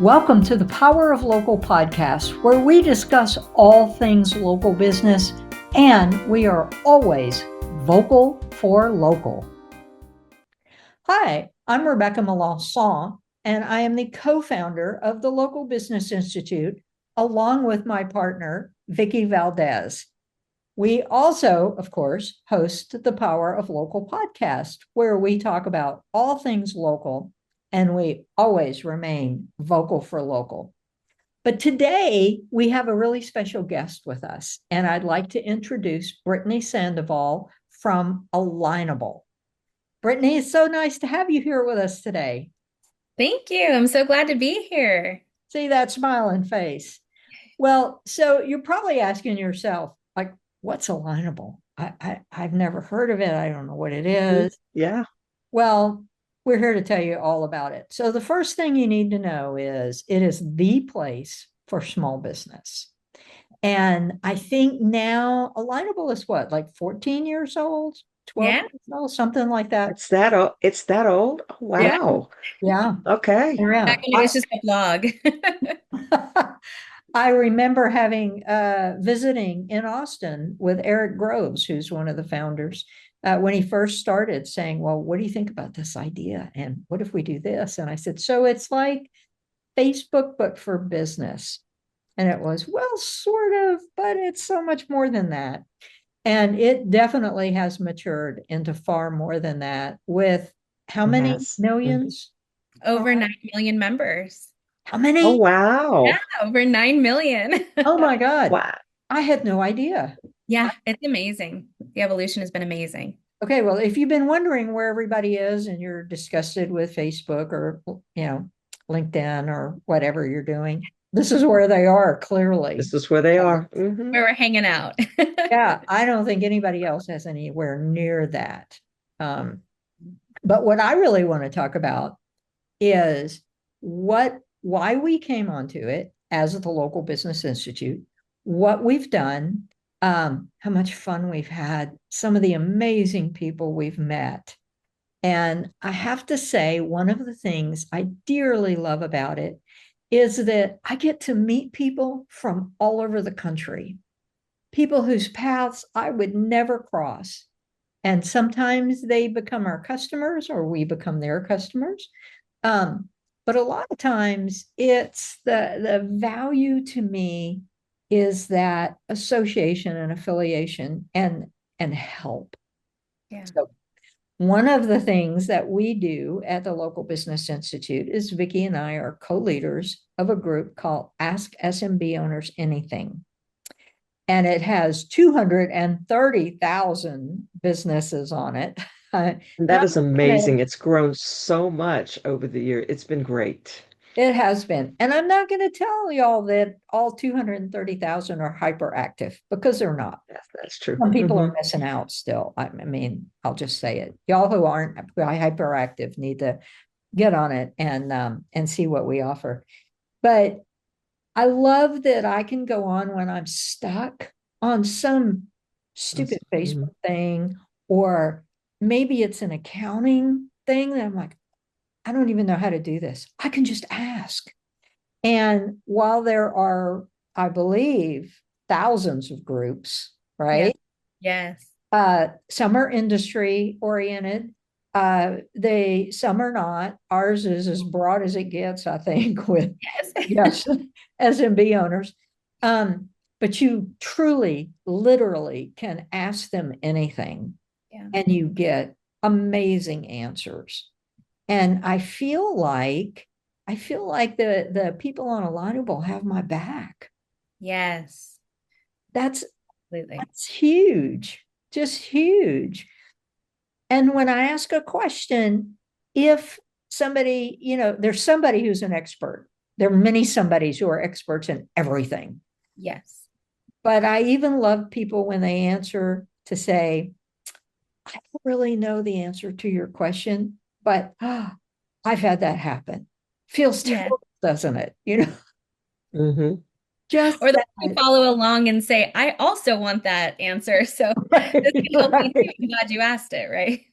Welcome to the Power of Local podcast, where we discuss all things local business, and we are always vocal for local. Hi, I'm Rebecca Melanson, and I am the co-founder of the Local Business Institute, along with my partner, Vicki Valdez. We also, of course, host the Power of Local podcast, where we talk about all things local, and we always remain vocal for local. But today we have a really special guest with us, and I'd like to introduce Brittany Sandoval from Alignable. Brittany, it's so nice to have you here with us today. Thank you. I'm so glad to be here. See that smiling face. Well, so you're probably asking yourself, like, what's Alignable? I've never heard of it. I don't know what it is. Yeah. Well, we're here to tell you all about it. So the first thing you need to know is it is the place for small business. And I think now Alignable is what, like 14 years old, 12 Yeah. years old, something like that. It's that old. It's that old. Oh, wow. Yeah. Okay. Back when it was just a blog. I remember having visiting in Austin with Eric Groves, who's one of the founders, when he first started saying, well, what do you think about this idea? And what if we do this? And I said, so it's like Facebook, but for business. And it was, well, sort of, but it's so much more than that. And it definitely has matured into far more than that, with how many Yes. millions? Over 9 million members. How many? Oh, wow. Yeah, over 9 million. Oh my God. Wow. I had no idea. Yeah, it's amazing. The evolution has been amazing. Okay, well, if you've been wondering where everybody is and you're disgusted with Facebook or, LinkedIn or whatever you're doing, this is where they are, clearly. This is where they are. Mm-hmm. Where we're hanging out. Yeah, I don't think anybody else has anywhere near that. But what I really want to talk about is why we came onto it as the Local Business Institute, what we've done, how much fun we've had, some of the amazing people we've met. And I have to say, one of the things I dearly love about it is that I get to meet people from all over the country, people whose paths I would never cross. And sometimes they become our customers or we become their customers. But a lot of times it's the value to me is that association and affiliation and help. Yeah. So one of the things that we do at the Local Business Institute is Vicki and I are co-leaders of a group called Ask SMB Owners Anything. And it has 230,000 businesses on it. That is amazing. It's grown so much over the year. It's been great. It has been. And I'm not going to tell y'all that all 230,000 are hyperactive, because they're not. Yes, that's true. Some people are missing out still. I mean, I'll just say it. Y'all who aren't hyperactive need to get on it and see what we offer. But I love that I can go on when I'm stuck on some stupid Facebook thing, or maybe it's an accounting thing that I'm like, I don't even know how to do this. I can just ask. And while there are, I believe, thousands of groups, right? Yes. Some are industry oriented. Some are not. Ours is as broad as it gets, I think, with yes, SMB owners. But you truly, literally can ask them anything, and you get amazing answers. And I feel like the people on Alignable have my back. Yes. That's huge, just huge. And when I ask a question, if somebody, there's somebody who's an expert. There are many somebodies who are experts in everything. Yes. But I even love people when they answer to say, I don't really know the answer to your question, but I've had that happen. Feels terrible, doesn't it? Mm-hmm. just Or they'll that. follow along and say, I also want that answer. So Right, this can help me too. right. I'm glad you asked it, right?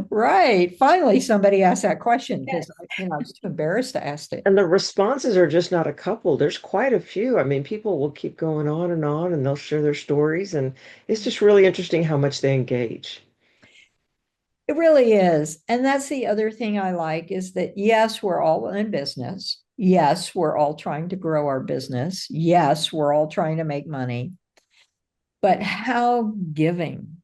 Right. Finally, somebody asked that question because Yes. I was too embarrassed to ask it. And the responses are just not a couple. There's quite a few. I mean, people will keep going on and they'll share their stories. And it's just really interesting how much they engage. It really is. And that's the other thing I like is that, yes, we're all in business. Yes, we're all trying to grow our business. Yes, we're all trying to make money. But how giving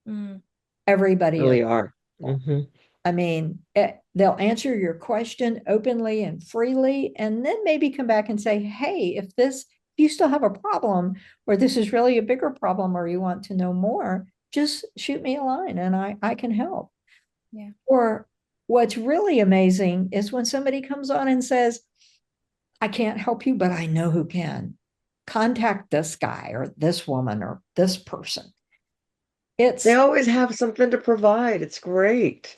Mm, everybody is. Really are. Hmm. I mean, they'll answer your question openly and freely, and then maybe come back and say, hey, if you still have a problem, or this is really a bigger problem, or you want to know more, just shoot me a line and I can help. yeah. Or what's really amazing is when somebody comes on and says, I can't help you, but I know who can. Contact this guy or this woman or this person. They It's always have something to provide. It's great.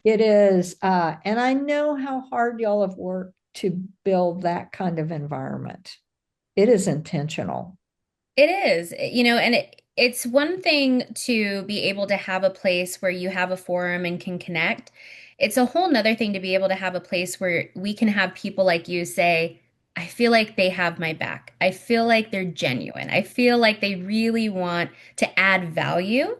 it is and I know how hard y'all have worked to build that kind of environment. It is intentional. It is, and it's one thing to be able to have a place where you have a forum and can connect. It's a whole nother thing to be able to have a place where we can have people like you say, I feel like they have my back. I feel like they're genuine. I feel like they really want to add value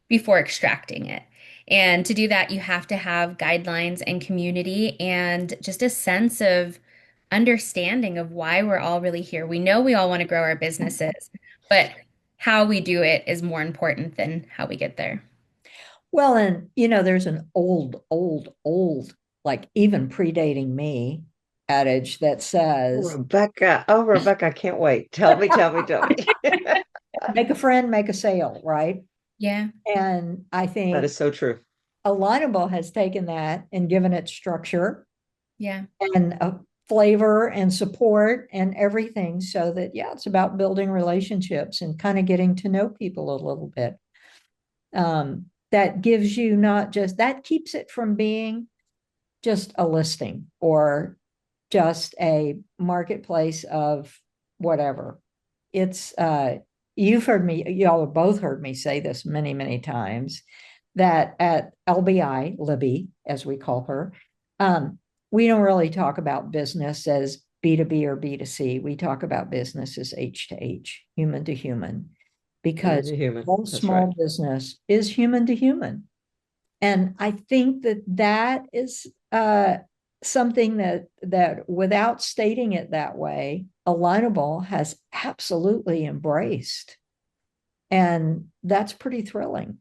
before extracting it. And to do that, you have to have guidelines and community and just a sense of understanding of why we're all really here. We know we all want to grow our businesses, but how we do it is more important than how we get there. Well, and there's an old, like even predating me adage that says, Rebecca. Oh, Rebecca, I can't wait. Tell me, tell me, tell me. make a friend, make a sale, right? Yeah, And I That think is so true. Alignable has taken that and given it structure yeah, and a flavor and support and everything so that, yeah, it's about building relationships and kind of getting to know people a little bit. That gives you not just, that keeps it from being just a listing or just a marketplace of whatever. It's you've heard me, y'all have both heard me say this many, many times that at LBI, Libby, as we call her, um, we don't really talk about business as B2B or B2C. We talk about business as H to H, human to human, Human because to human. all That's right. small business is human to human. And I think that that is something that without stating it that way, Alignable has absolutely embraced. And that's pretty thrilling.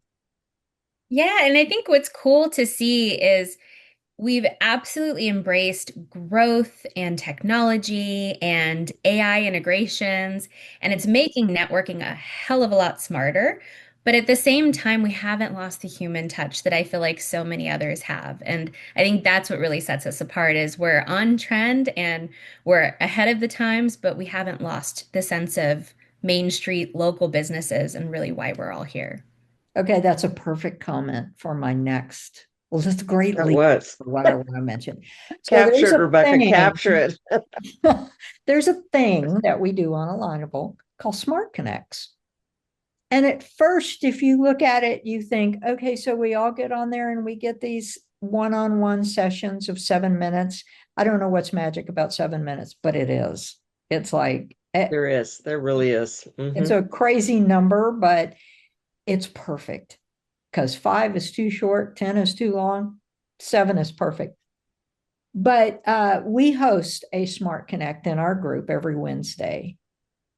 yeah. And I think what's cool to see is we've absolutely embraced growth and technology and AI integrations, and it's making networking a hell of a lot smarter. But at the same time, we haven't lost the human touch that I feel like so many others have. And I think that's what really sets us apart is we're on trend and we're ahead of the times, but we haven't lost the sense of Main Street local businesses and really why we're all here. Okay, that's a perfect comment for my next. Well, that's a great That lead was. for what I want to mention. So Capture there's it, a Rebecca. thing, Capture it. there's a thing that we do on Alignable called Smart Connects. And at first, if you look at it, you think, okay, so we all get on there and we get these one-on-one sessions of 7 minutes. I don't know what's magic about 7 minutes, but it is. It's like, There is. There really is. it's Hmm. a crazy number, but it's perfect because 5 is too short, 10 is too long, 7 is perfect. But we host a Smart Connect in our group every Wednesday.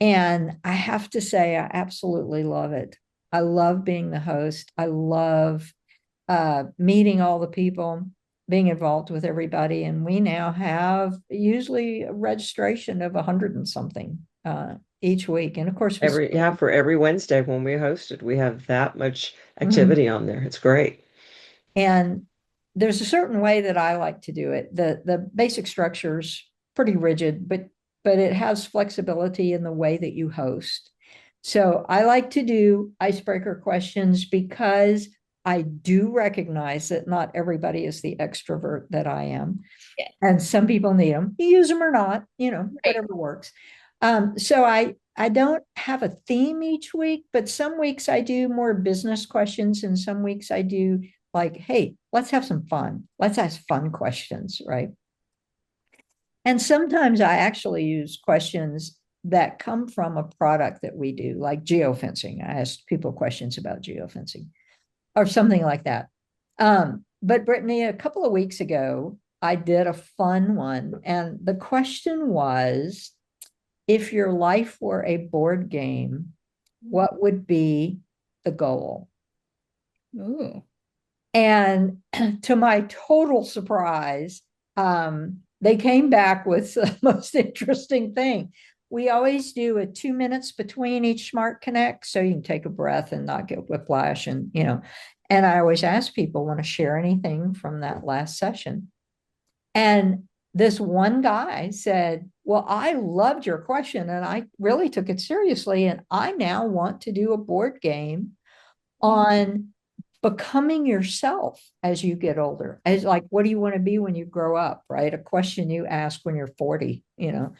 And I have to say, I absolutely love it. I love being the host. I love meeting all the people, being involved with everybody. And we now have usually a registration of 100 and something each week. And of course, we For every Wednesday when we hosted, we have that much Mhm. activity on there. It's great. And there's a certain way that I like to do it. The basic structure's pretty rigid, but it has flexibility in the way that you host. So I like to do icebreaker questions because I do recognize that not everybody is the extrovert that I am. Yeah, And some people need them. You use them or not, right. whatever works. So I don't have a theme each week, but some weeks I do more business questions, and some weeks I do like, hey, let's have some fun. Let's ask fun questions, right? And sometimes I actually use questions that come from a product that we do, like geofencing. I ask people questions about geofencing or something like that. But Brittany, a couple of weeks ago, I did a fun one, and the question was, if your life were a board game, what would be the goal? Ooh. And to my total surprise, they came back with the most interesting thing. We always do a 2 minutes between each Smart Connect, so you can take a breath and not get whiplash. And I always ask people, want to share anything from that last session? And this one guy said, well, I loved your question and I really took it seriously. And I now want to do a board game on becoming yourself as you get older. As like, what do you want to be when you grow up? Right. A question you ask when you're 40, you know.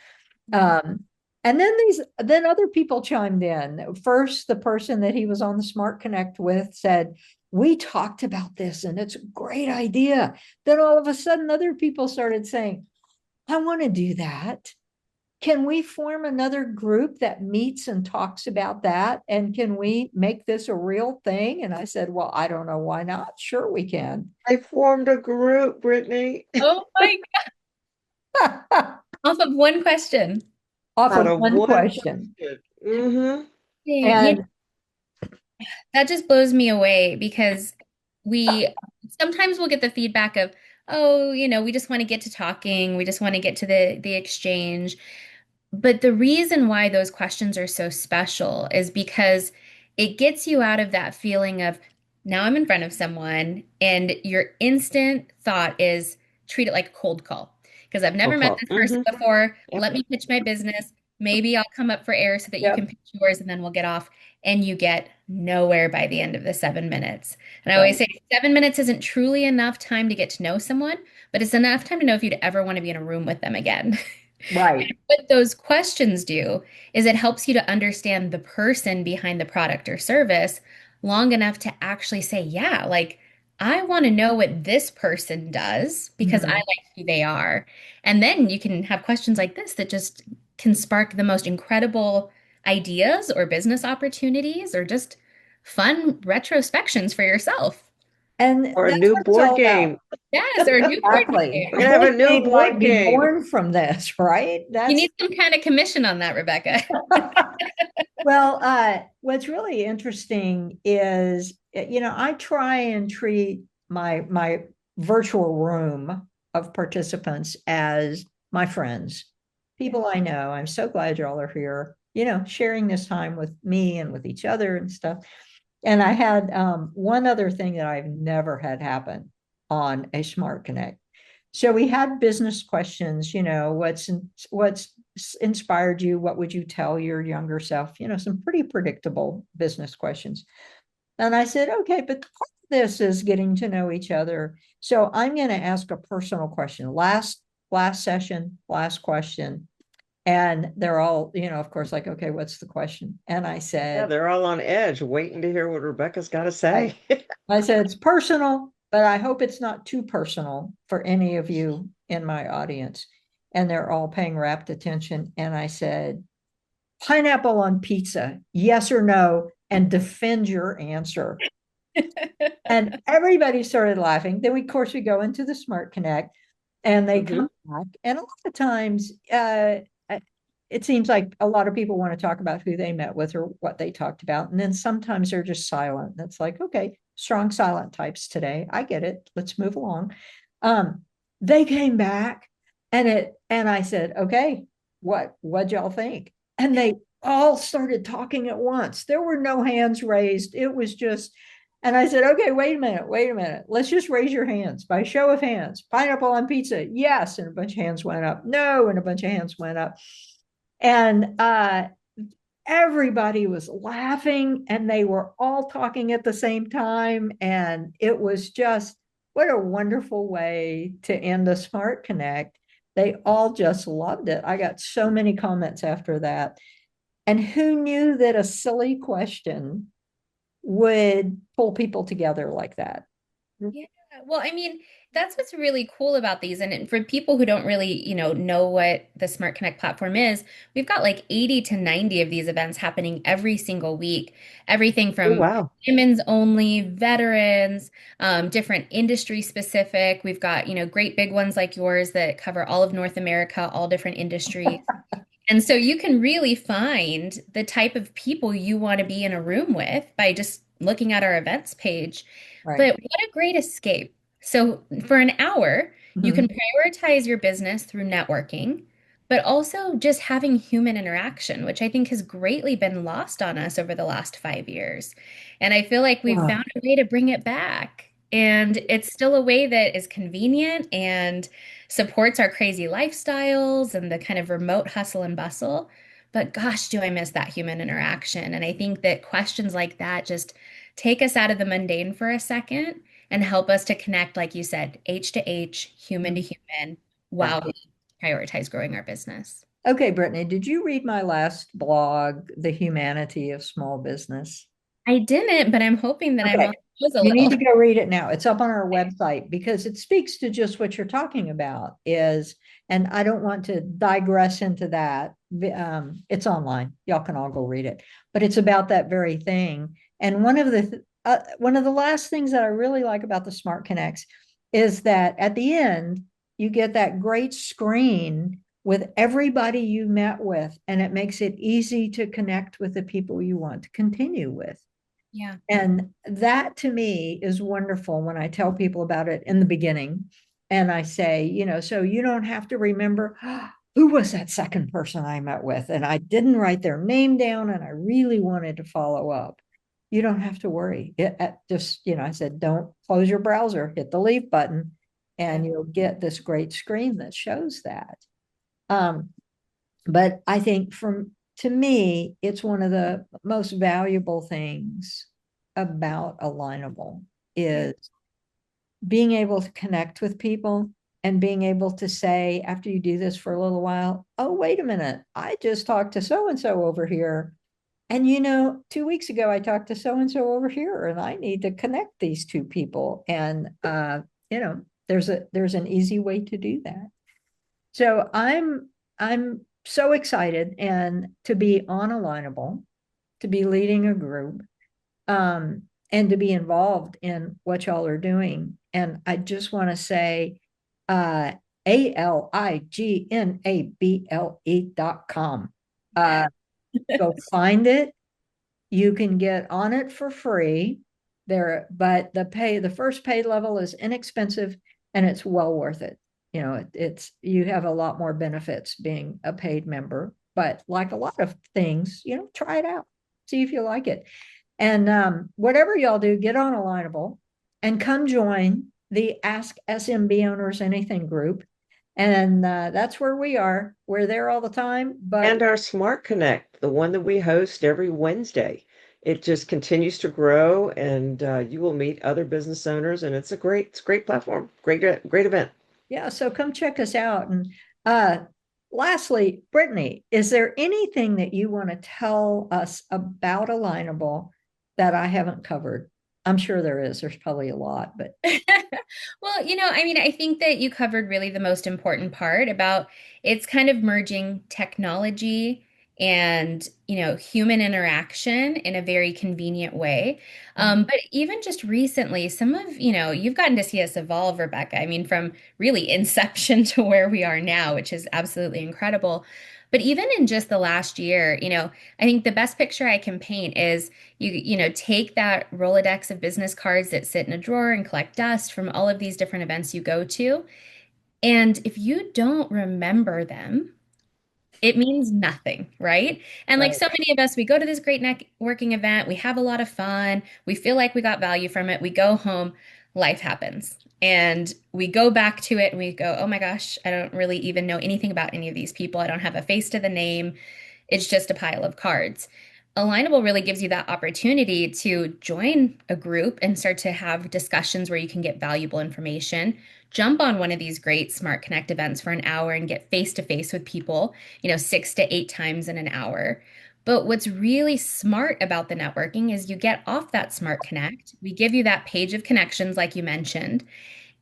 Um, and then other people chimed in. First, the person that he was on the Smart Connect with said, we talked about this and it's a great idea. Then all of a sudden, other people started saying, I want to do that. Can we form another group that meets and talks about that? And can we make this a real thing? And I said, well, I don't know why not. Sure, we can. I formed a group, Brittany, Oh my Off Off of one question. out of of one one question. question. Mm-hmm. Yeah, And that just blows me away because we sometimes we'll get the feedback of, oh, we just want to get to talking, we just want to get to the exchange. But the reason why those questions are so special is because it gets you out of that feeling of now I'm in front of someone, and your instant thought is treat it like a cold call. Because I've never met Okay. this person Mm-hmm. before. Yep. Let me pitch my business. Maybe I'll come up for air so that you can yep, pitch yours and then we'll get off. And you get nowhere by the end of the 7 minutes. And I always right, say 7 minutes isn't truly enough time to get to know someone, but it's enough time to know if you'd ever want to be in a room with them again. right. What those questions do is it helps you to understand the person behind the product or service long enough to actually say, yeah, like I want to know what this person does because I Mhm. like who they are. And then you can have questions like this that just can spark the most incredible ideas or business opportunities or just fun retrospections for yourself. And Or a that's new what it's board all about. game. Yes, or a new board Exactly. game. We're A gonna have a board new game might board be game. born from this, right? You That's need some kind of commission on that, Rebecca. well, what's really interesting is, I try and treat my virtual room of participants as my friends, people I know. I'm so glad y'all are here, sharing this time with me and with each other and stuff. And I had one other thing that I've never had happen on a Smart Connect. So we had business questions, what's inspired you? What would you tell your younger self? Some pretty predictable business questions. And I said, okay, but part of this is getting to know each other. So I'm going to ask a personal question. Last session, last question. And they're all, of course, like, okay, what's the question? And I Yeah, said, they're all on edge, waiting to hear what Rebecca's got to I, say. I said, it's personal, but I hope it's not too personal for any of you in my audience. And they're all paying rapt attention. And I said, pineapple on pizza, yes or no, and defend your answer. And everybody started laughing. Then, of course, we go into the Smart Connect and they Mm-hmm. come back. And a lot of times, it seems like a lot of people want to talk about who they met with or what they talked about. And then sometimes they're just silent. That's like, okay, strong silent types today. I get it. Let's move along. Um, they came back and I said, okay, what'd y'all think? And they all started talking at once. There were no hands raised. It was just, and I said, okay, wait a minute. Let's just raise your hands by show of hands. Pineapple on pizza. Yes. And a bunch of hands went up. No. And a bunch of hands went up. And everybody was laughing and they were all talking at the same time. And it was just what a wonderful way to end the Smart Connect They all just loved it. I got so many comments after that. And who knew that a silly question would pull people together like that? Yeah. Well, I mean, that's what's really cool about these. And for people who don't really, know what the Smart Connect platform is, we've got like 80 to 90 of these events happening every single week. Everything Oh, from wow. women's only, veterans, different industry specific. We've got, great big ones like yours that cover all of North America, all different industries. And so you can really find the type of people you want to be in a room with by just looking at our events page. Right. But what a great escape. So for an hour, you can Mhm. prioritize your business through networking, but also just having human interaction, which I think has greatly been lost on us over the last 5 years. And I feel like we've Wow. found a way to bring it back. And it's still a way that is convenient and supports our crazy lifestyles and the kind of remote hustle and bustle. But gosh, do I miss that human interaction. And I think that questions like that just take us out of the mundane for a second and help us to connect, like you said, H to H, human to Mhm. human, Yeah. while we prioritize growing our business. Okay, Brittany, did you read my last blog, The Humanity of Small Business? I didn't, but I'm hoping that I'm Okay. on those a You need little. to go read it now. It's up on our website because it speaks to just what you're talking about is, and I don't want to digress into that. It's online. Y'all can all go read it, but it's about that very thing. And one of the last things that I really like about the Smart Connects is that at the end, you get that great screen with everybody you met with, and it makes it easy to connect with the people you want to continue with. Yeah. And that to me is wonderful when I tell people about it in the beginning. And I say, so you don't have to remember who was that second person I met with. And I didn't write their name down and I really wanted to follow up. You don't have to worry. I said, don't close your browser, hit the leave button, Yeah. and you'll get this great screen that shows that. Um, but I think to me, it's one of the most valuable things about Alignable Yeah. is being able to connect with people and being able to say after you do this for a little while, oh, wait a minute, I just talked to so and so over here. And 2 weeks ago I talked to so and so over here, and I need to connect these two people. And there's an easy way to do that. So I'm so excited and to be on Alignable, to be leading a group, and to be involved in what y'all are doing. And I just want to say, uh, alignable.com. Yeah. Go find it. You can get on it for free there, but the first pay level is inexpensive and it's well worth it. It's you have a lot more benefits being a paid member, but like a lot of things, try it out, see if you like it. And whatever y'all do, get on Alignable and come join the Ask SMB Owners Anything group. And that's where we are. We're there all the time, but And our Smart Connect, the one that we host every Wednesday. It just continues to grow, and you will meet other business owners, and it's a great platform, great event. yeah, so come check us out. And uh, lastly, Brittany, is there anything that you want to tell us about Alignable that I haven't covered? I'm sure there is. There's probably a lot, but Well, I mean, I think that you covered really the most important part about it's kind of merging technology and, human interaction in a very convenient way. But even just recently, you've gotten to see us evolve, Rebecca. I mean, from really inception to where we are now, which is absolutely incredible. But even in just the last year, I think the best picture I can paint is take that Rolodex of business cards that sit in a drawer and collect dust from all of these different events you go to. And if you don't remember them, it means nothing, right? And like right. so many of us, we go to this great networking event, we have a lot of fun, we feel like we got value from it, we go home, life happens. And we go back to it and we go, oh my gosh, I don't really even know anything about any of these people. I don't have a face to the name. It's just a pile of cards. Alignable really gives you that opportunity to join a group and start to have discussions where you can get valuable information. Jump on one of these great Smart Connect events for an hour and get face to face with people, 6 to 8 times in an hour. But what's really smart about the networking is you get off that Smart Connect. We give you that page of connections, like you mentioned.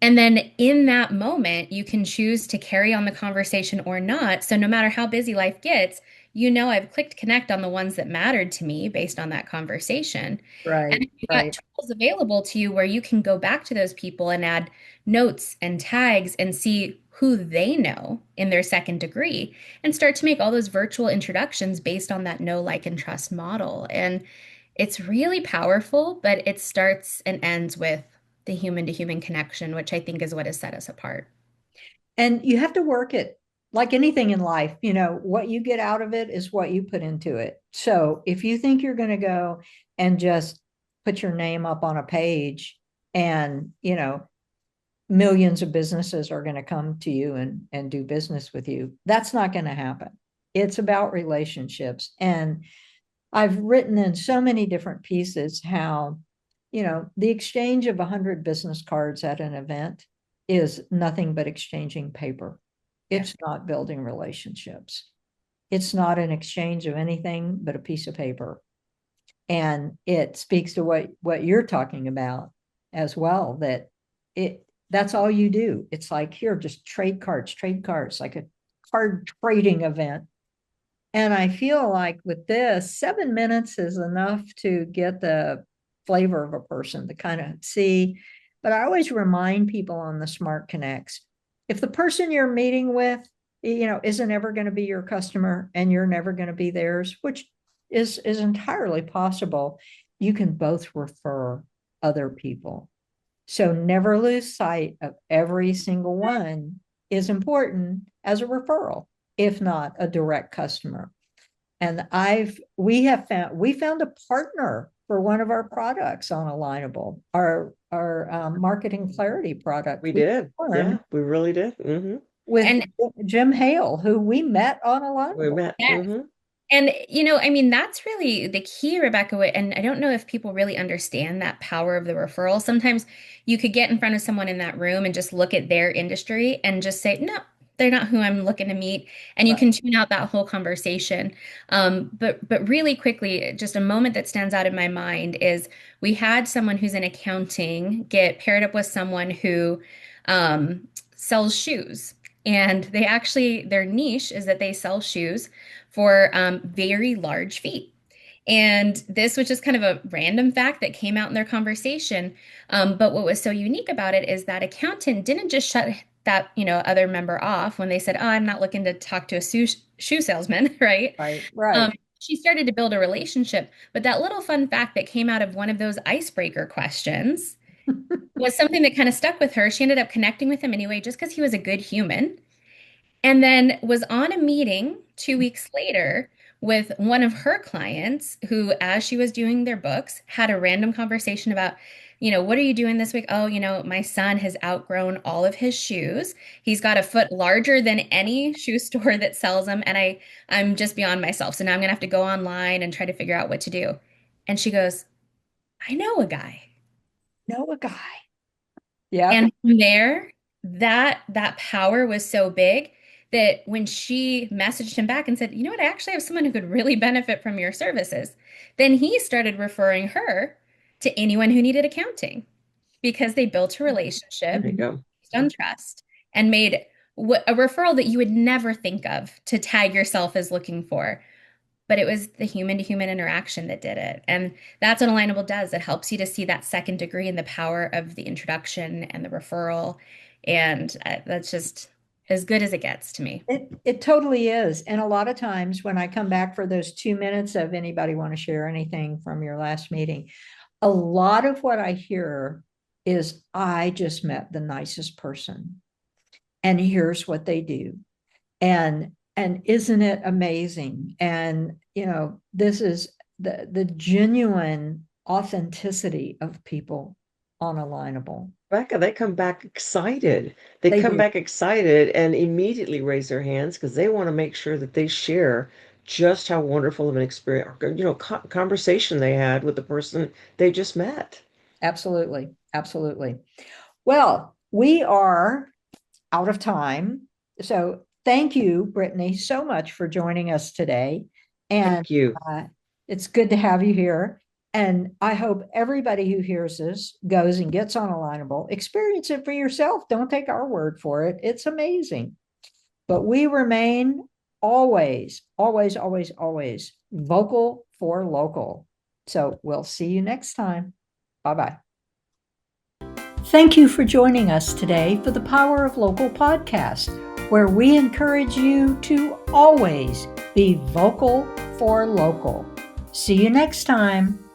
And then in that moment, you can choose to carry on the conversation or not. So no matter how busy life gets, I've clicked connect on the ones that mattered to me based on that conversation. And Right, you've got right. tools available to you where you can go back to those people and add notes and tags and see who they know in their second degree and start to make all those virtual introductions based on that know, like, and trust model. And it's really powerful, but it starts and ends with the human to human connection, which I think is what has set us apart. And you have to work it like anything in life. What you get out of it is what you put into it. So if you think you're going to go and just put your name up on a page and, millions of businesses are going to come to you and do business with you, that's not going to happen. It's about relationships. And I've written in so many different pieces how, the exchange of 100 business cards at an event is nothing but exchanging paper. Yeah. It's not building relationships. It's not an exchange of anything but a piece of paper. And it speaks to what you're talking about as well, that that's all you do. It's like, here, just trade cards, like a card trading event. And I feel like with this, 7 minutes is enough to get the flavor of a person to kind of see. But I always remind people on the Smart Connects, if the person you're meeting with, isn't ever going to be your customer and you're never going to be theirs, which is entirely possible, you can both refer other people. So never lose sight of every single one is important as a referral, if not a direct customer. And we found a partner for one of our products on Alignable, our marketing clarity product. We We did. formed Yeah, we really did. Hmm. with And Jim Hale, who we met on We Alignable. met. yes. Hmm. And, that's really the key, Rebecca. And I don't know if people really understand that power of the referral. Sometimes you could get in front of someone in that room and just look at their industry and just say, no, they're not who I'm looking to meet. And you Right. can tune out that whole conversation. But really quickly, just a moment that stands out in my mind is we had someone who's in accounting get paired up with someone who sells shoes. And their niche is that they sell shoes for very large feet. And this was just kind of a random fact that came out in their conversation. But what was so unique about it is that accountant didn't just shut that, other member off when they said, "Oh, I'm not looking to talk to a shoe salesman," right? Right. Right. She started to build a relationship. But that little fun fact that came out of one of those icebreaker questions was something that kind of stuck with her. She ended up connecting with him anyway, just because he was a good human. And then was on a meeting 2 weeks later with one of her clients who, as she was doing their books, had a random conversation about, what are you doing this week? Oh, my son has outgrown all of his shoes. He's got a foot larger than any shoe store that sells them, and I'm just beyond myself. So now I'm gonna have to go online and try to figure out what to do. And she goes, I know a guy. Know a guy. Yep. And from there, that power was so big that when she messaged him back and said, "You know what? I actually have someone who could really benefit from your services," then he started referring her to anyone who needed accounting because they built a There relationship you go. based on trust and made a referral that you would never think of to tag yourself as looking for. But it was the human to human interaction that did it. And that's what Alignable does. It helps you to see that second degree and the power of the introduction and the referral. And that's just as good as it gets to me. It totally is. And a lot of times when I come back for those 2 minutes of anybody want to share anything from your last meeting, a lot of what I hear is, I just met the nicest person and here's what they do. And isn't it amazing? And this is the genuine authenticity of people on Alignable. Becca, they come back excited. They They come do. back excited and immediately raise their hands because they want to make sure that they share just how wonderful of an experience, conversation they had with the person they just met. Absolutely. Absolutely. Well, we are out of time. So thank you, Brittany, so much for joining us today. And Thank you. it's good to have you here. And I hope everybody who hears this goes and gets on Alignable. Experience it for yourself. Don't take our word for it. It's amazing. But we remain always, always, always, always vocal for local. So we'll see you next time. Bye-bye. Thank you for joining us today for the Power of Local podcast, where we encourage you to always be vocal for local. See you next time.